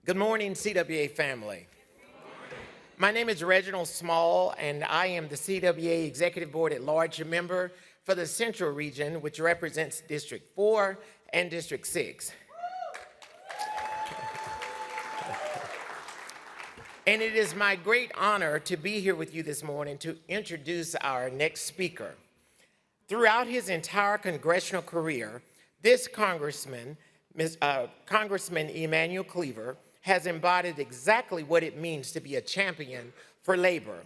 Good morning, CWA family. My name is Reginald Small, and I am the CWA Executive Board at Large member for the Central Region, which represents District 4 and District 6. And it is my great honor to be here with you this morning to introduce our next speaker. Throughout his entire congressional career, this Congressman Emanuel Cleaver, has embodied exactly what it means to be a champion for labor.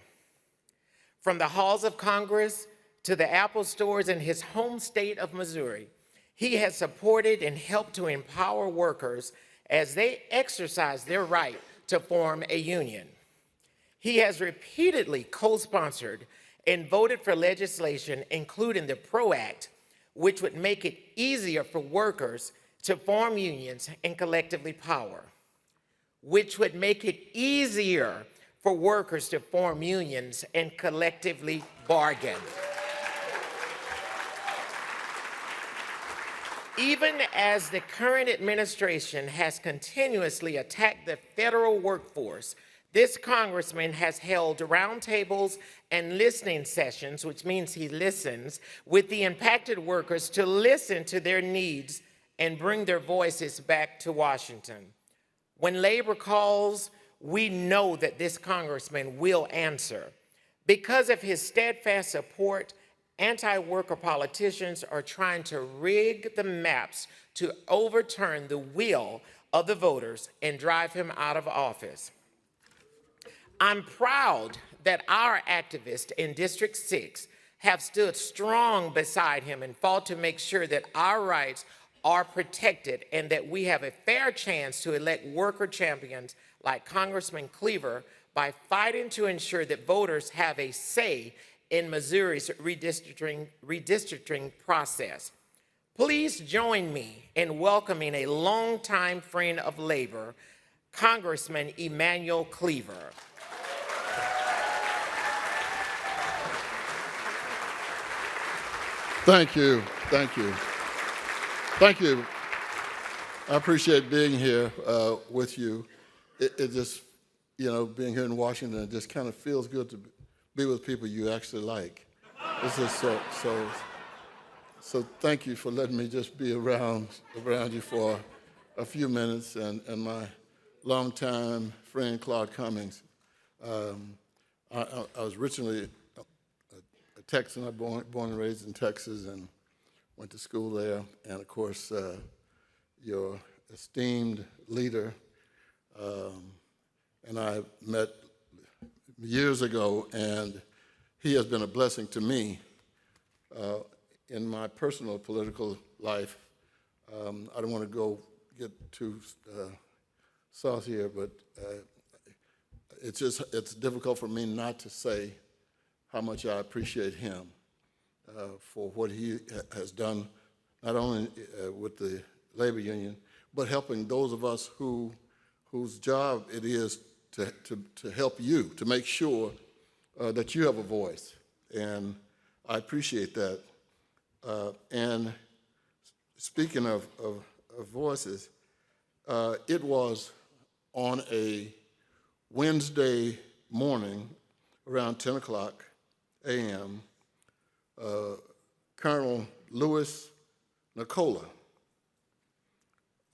From the halls of Congress to the Apple stores in his home state of Missouri, he has supported and helped to empower workers as they exercise their right to form a union. He has repeatedly co-sponsored and voted for legislation, including the PRO Act, which would make it easier for workers to form unions and collectively power. Which would make it easier for workers to form unions and collectively bargain. Even as the current administration has continuously attacked the federal workforce, this congressman has held roundtables and listening sessions, which means he listens, with the impacted workers to listen to their needs and bring their voices back to Washington. When labor calls, we know that this congressman will answer. Because of his steadfast support, anti-worker politicians are trying to rig the maps to overturn the will of the voters and drive him out of office. I'm proud that our activists in District 6 have stood strong beside him and fought to make sure that our rights are protected and that we have a fair chance to elect worker champions like Congressman Cleaver by fighting to ensure that voters have a say in Missouri's redistricting process. Please join me in welcoming a longtime friend of labor, Congressman Emanuel Cleaver. Thank you. Thank you. Thank you. I appreciate being here with you. It just, being here in Washington, it just kind of feels good to be with people you actually like. It's just so thank you for letting me just be around you for a few minutes, and my longtime friend, Claude Cummings. I was originally a Texan. I was born and raised in Texas and went to school there, and of course, your esteemed leader, and I met years ago, and he has been a blessing to me in my personal political life. I don't want to get too saucy here, but it's difficult for me not to say how much I appreciate him for what he has done, not only with the labor union, but helping those of us whose job it is to help you, to make sure that you have a voice. And I appreciate that. And speaking of voices, it was on a Wednesday morning around 10 o'clock a.m., Colonel Louis Nicola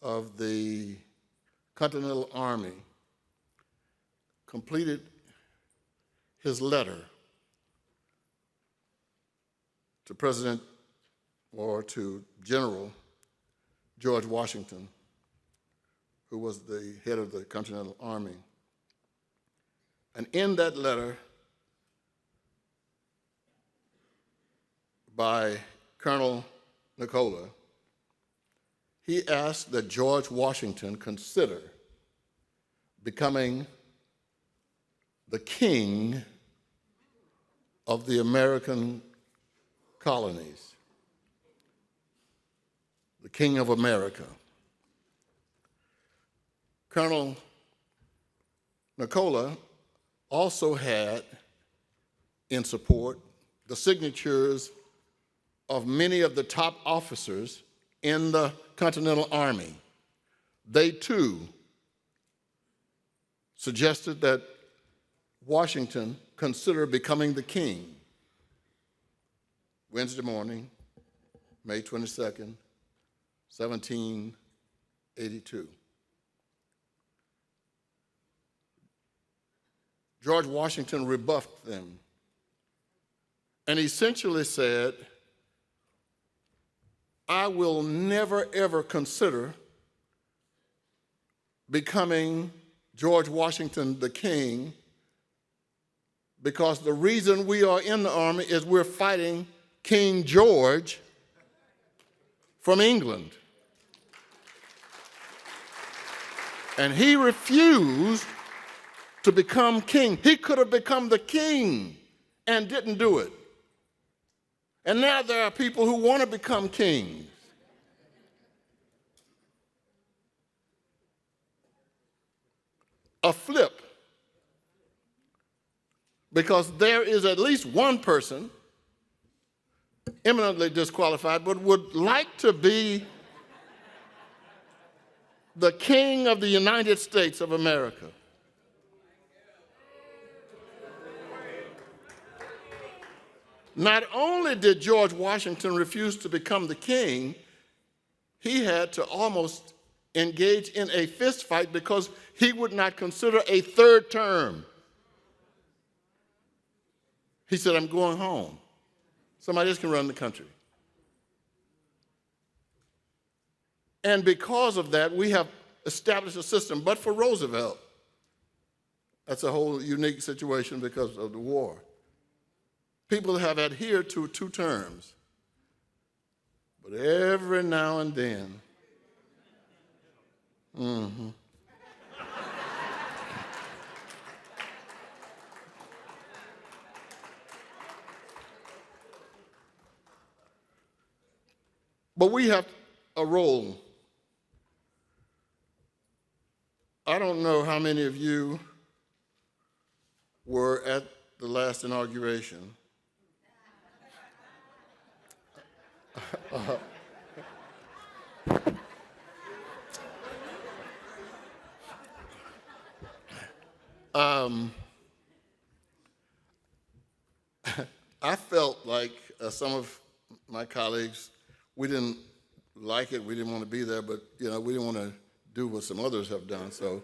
of the Continental Army completed his letter to President or to General George Washington, who was the head of the Continental Army. And in that letter by Colonel Nicola, he asked that George Washington consider becoming the king of the American colonies, the king of America. Colonel Nicola also had in support the signatures of many of the top officers in the Continental Army. They too suggested that Washington consider becoming the king. Wednesday morning, May 22nd, 1782. George Washington rebuffed them and essentially said, I will never, ever consider becoming George Washington the king, because the reason we are in the army is we're fighting King George from England. And he refused to become king. He could have become the king and didn't do it. And now there are people who want to become kings. A flip, because there is at least one person, eminently disqualified, but would like to be the king of the United States of America. Not only did George Washington refuse to become the king, he had to almost engage in a fist fight because he would not consider a third term. He said, I'm going home. Somebody else can run the country. And because of that, we have established a system. But for Roosevelt, that's a whole unique situation because of the war. People have adhered to 2 terms. But every now and then, but we have a role. I don't know how many of you were at the last inauguration. I felt like some of my colleagues, we didn't like it, we didn't want to be there, but we didn't want to do what some others have done, so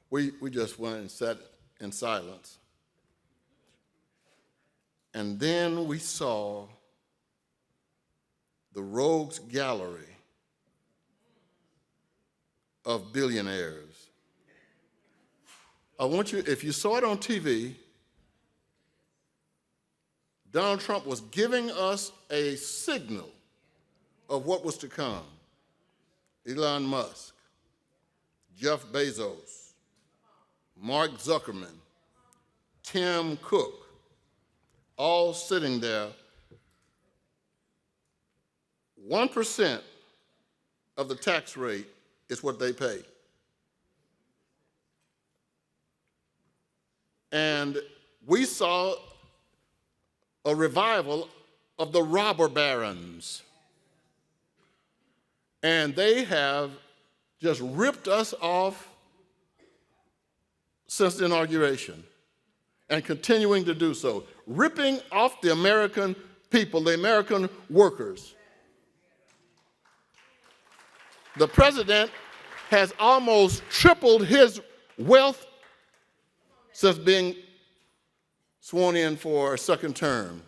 we just went and sat in silence. And then we saw the rogues gallery of billionaires. I want you, if you saw it on TV, Donald Trump was giving us a signal of what was to come. Elon Musk, Jeff Bezos, Mark Zuckerman, Tim Cook, all sitting there. 1% of the tax rate is what they pay. And we saw a revival of the robber barons. And they have just ripped us off since the inauguration and continuing to do so, ripping off the American people, the American workers. The president has almost tripled his wealth since being sworn in for a second term.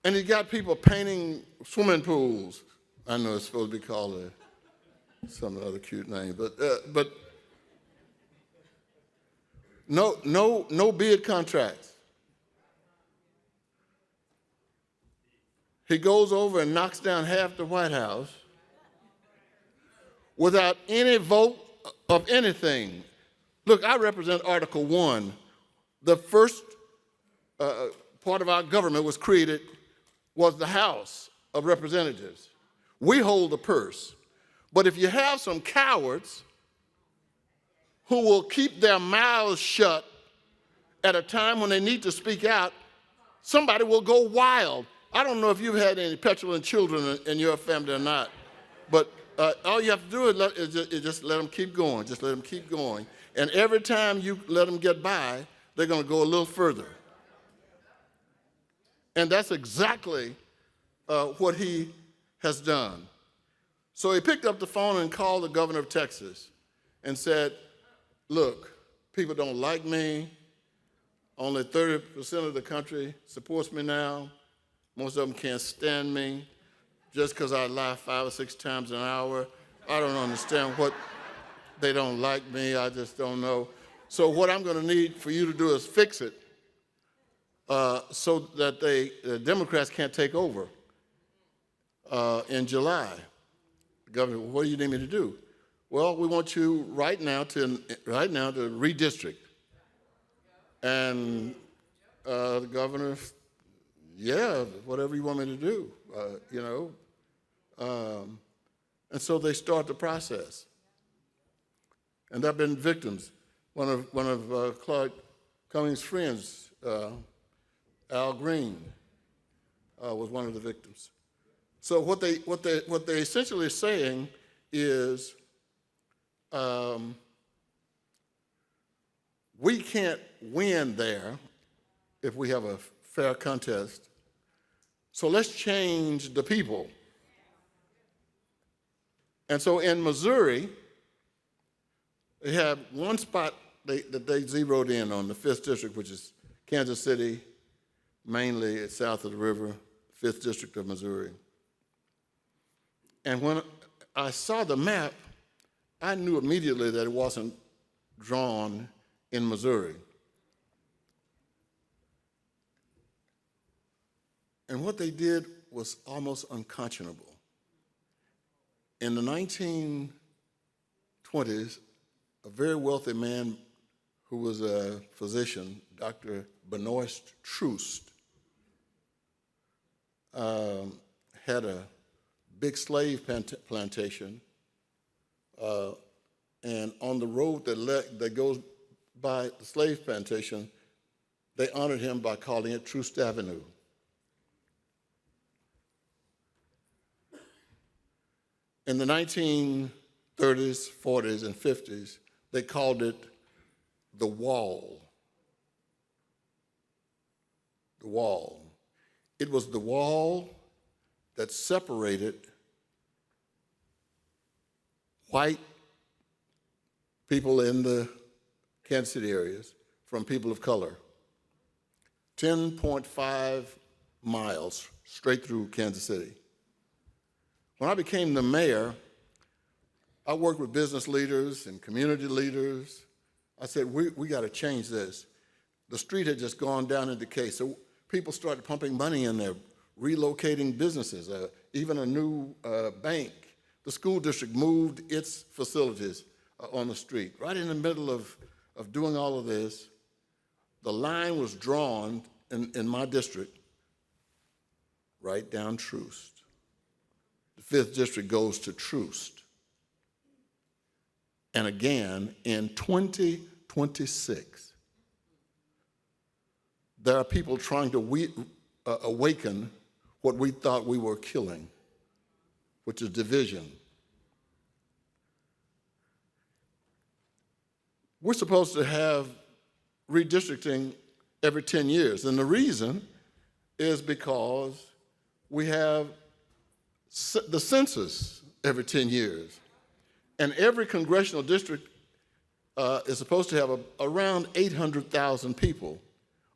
And he got people painting swimming pools. I know it's supposed to be called some other cute name, but no bid contracts. He goes over and knocks down half the White House without any vote of anything. Look, I represent Article 1. The first part of our government was created was the House of Representatives. We hold the purse. But if you have some cowards who will keep their mouths shut at a time when they need to speak out, somebody will go wild. I don't know if you've had any petulant children in your family or not, But all you have to do is just let them keep going. Just let them keep going. And every time you let them get by, they're going to go a little further. And that's exactly what he has done. So he picked up the phone and called the governor of Texas and said, look, people don't like me. Only 30% of the country supports me now. Most of them can't stand me. Just because I lie 5 or 6 times an hour, I don't understand what they don't like me. I just don't know. So what I'm going to need for you to do is fix it so that the Democrats can't take over in July. The governor, what do you need me to do? Well, we want you right now to redistrict. And the governor, yeah, whatever you want me to do, and so they start the process. And there have been victims. One of Clark Cummings' friends, Al Green, was one of the victims. So what they essentially are saying is, we can't win there if we have a fair contest. So let's change the people. And so in Missouri, they have one spot that they zeroed in on, the 5th District, which is Kansas City, mainly it's south of the river, 5th District of Missouri. And when I saw the map, I knew immediately that it wasn't drawn in Missouri. And what they did was almost unconscionable. In the 1920s, a very wealthy man who was a physician, Dr. Benoist Troost, had a big slave plantation, and on the road that goes by the slave plantation, they honored him by calling it Troost Avenue. In the 1930s, 40s, and 50s, they called it the Wall. The Wall. It was the wall that separated white people in the Kansas City areas from people of color. 10.5 miles straight through Kansas City. When I became the mayor, I worked with business leaders and community leaders. I said, we got to change this. The street had just gone down in decay, so people started pumping money in there, relocating businesses, even a new bank. The school district moved its facilities on the street. Right in the middle of doing all of this, the line was drawn in my district, right down Troost. The 5th District goes to Troost. And again, in 2026, there are people trying to awaken what we thought we were killing, which is division. We're supposed to have redistricting every 10 years, and the reason is because we have the census every 10 years. And every congressional district is supposed to have around 800,000 people,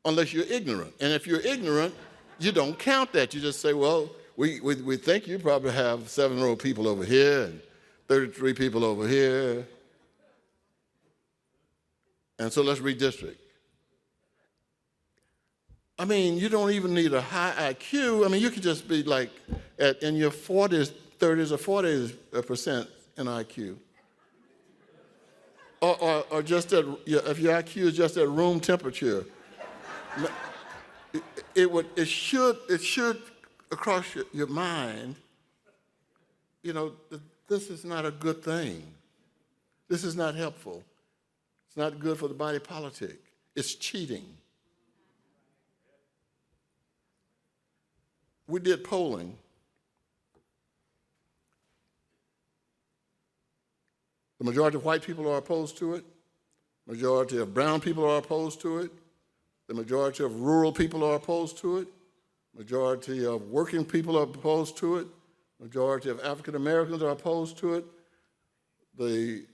unless you're ignorant. And if you're ignorant, you don't count that. You just say, well, we think you probably have 7 people over here and 33 people over here. And so let's redistrict. I mean, you don't even need a high IQ. I mean, you could just be like in your 40s, 30s, or 40% in IQ. Or just if your IQ is just at room temperature. It should across your mind, this is not a good thing. This is not helpful. It's not good for the body politic. It's cheating. We did polling. The majority of white people are opposed to it. Majority of brown people are opposed to it. The majority of rural people are opposed to it. Majority of working people are opposed to it. Majority of African Americans are opposed to it. The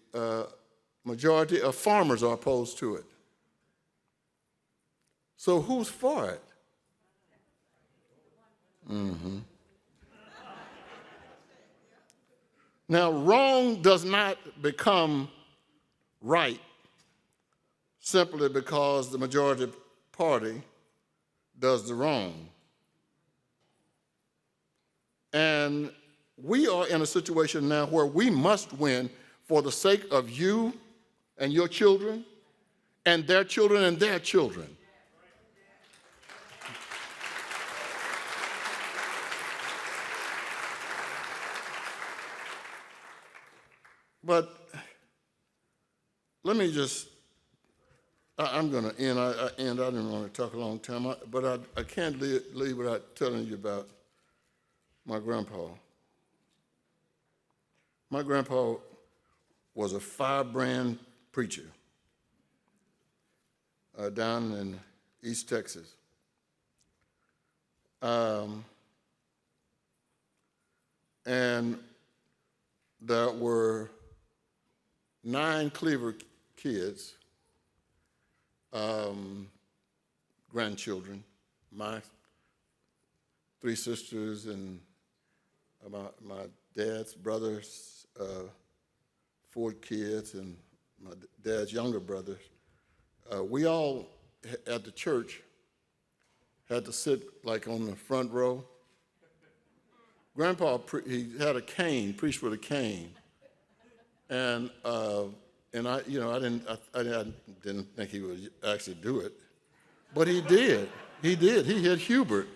majority of farmers are opposed to it. So who's for it? Now, wrong does not become right simply because the majority party does the wrong. And we are in a situation now where we must win for the sake of you and your children and their children and their children. But let me just, I'm going to end. I didn't want to talk a long time, but I can't leave without telling you about my grandpa. My grandpa was a firebrand preacher down in East Texas. And there were 9 Cleaver kids, grandchildren, my 3 sisters and my dad's brothers, 4 kids, and my dad's younger brothers. We all at the church had to sit like on the front row. Grandpa, he had a cane, preached with a cane, and I didn't think he would actually do it, but he did. He did. He hit Hubert,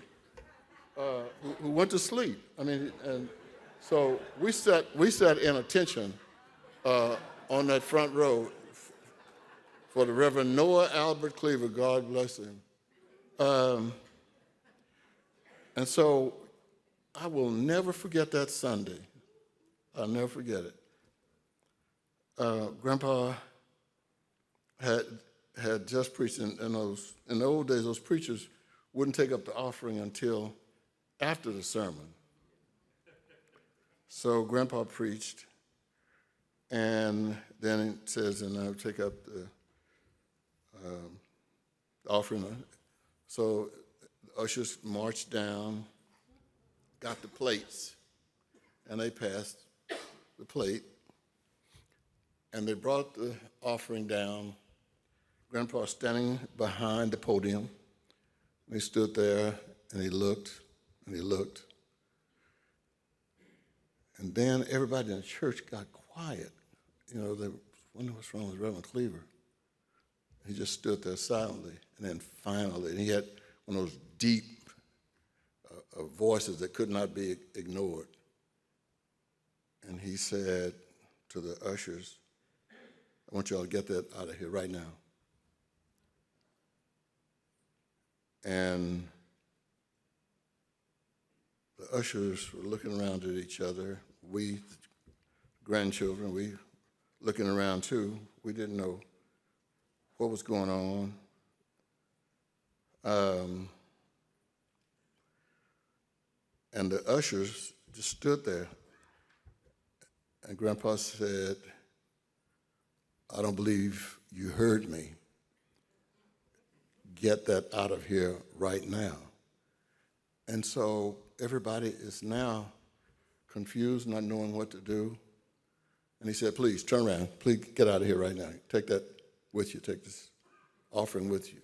who went to sleep. I mean, and so we sat in attention on that front row for the Reverend Noah Albert Cleaver, God bless him. And so I will never forget that Sunday. I'll never forget it. Grandpa had just preached in the old days. Those preachers wouldn't take up the offering until after the sermon. So Grandpa preached, and then it says, and I'll take up the offering. So the ushers marched down, got the plates, and they passed the plate, and they brought the offering down. Grandpa standing behind the podium. And he stood there, and he looked, and he looked. And then everybody in the church got quiet. You know, they wondered what's wrong with Reverend Cleaver. He just stood there silently. And then finally, and he had one of those deep voices that could not be ignored. And he said to the ushers, I want y'all to get that out of here right now. And the ushers were looking around at each other. We, grandchildren, we looking around too. We didn't know what was going on. And the ushers just stood there. And Grandpa said, I don't believe you heard me. Get that out of here right now. And so everybody is now confused, not knowing what to do. And he said, please, turn around. Please get out of here right now. Take that with you. Take this offering with you.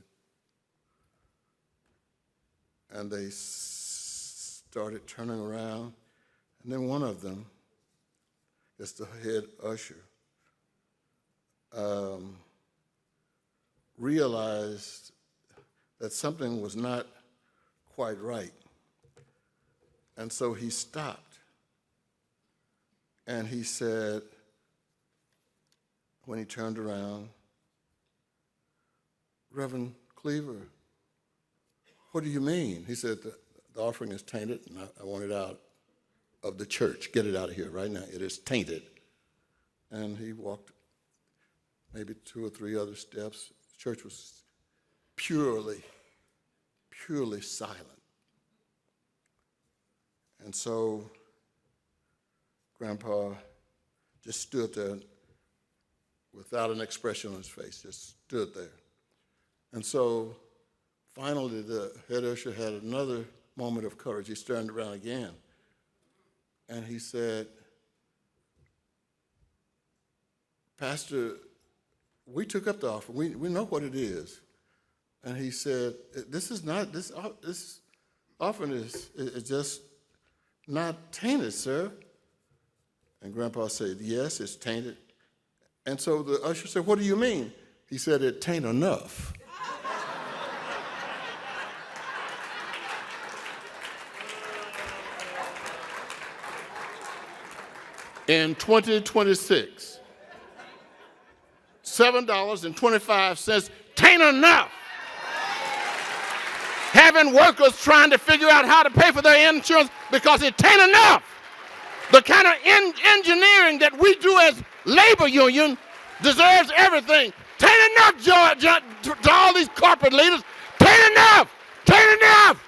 And they started turning around. And then one of them, it's the head usher, realized that something was not quite right. And so he stopped. And he said, when he turned around, Reverend Cleaver, what do you mean? He said, the offering is tainted, and I want it out of the church. Get it out of here right now. It is tainted. and he walked maybe 2 or 3 other steps. The church was purely silent. And so Grandpa just stood there without an expression on his face, just stood there. And so finally the head usher had another moment of courage. He turned around again and he said, Pastor, we took up the offering. We know what it is. And he said, this offering is just not tainted, sir. And Grandpa said, yes, it's tainted. And so the usher said, what do you mean? He said, it tain't enough. In 2026, $7.25 tain't enough. Having workers trying to figure out how to pay for their insurance because it tain't enough. The kind of engineering that we do as labor union deserves everything. Tain't enough, to all these corporate leaders. Tain't enough. Tain't enough.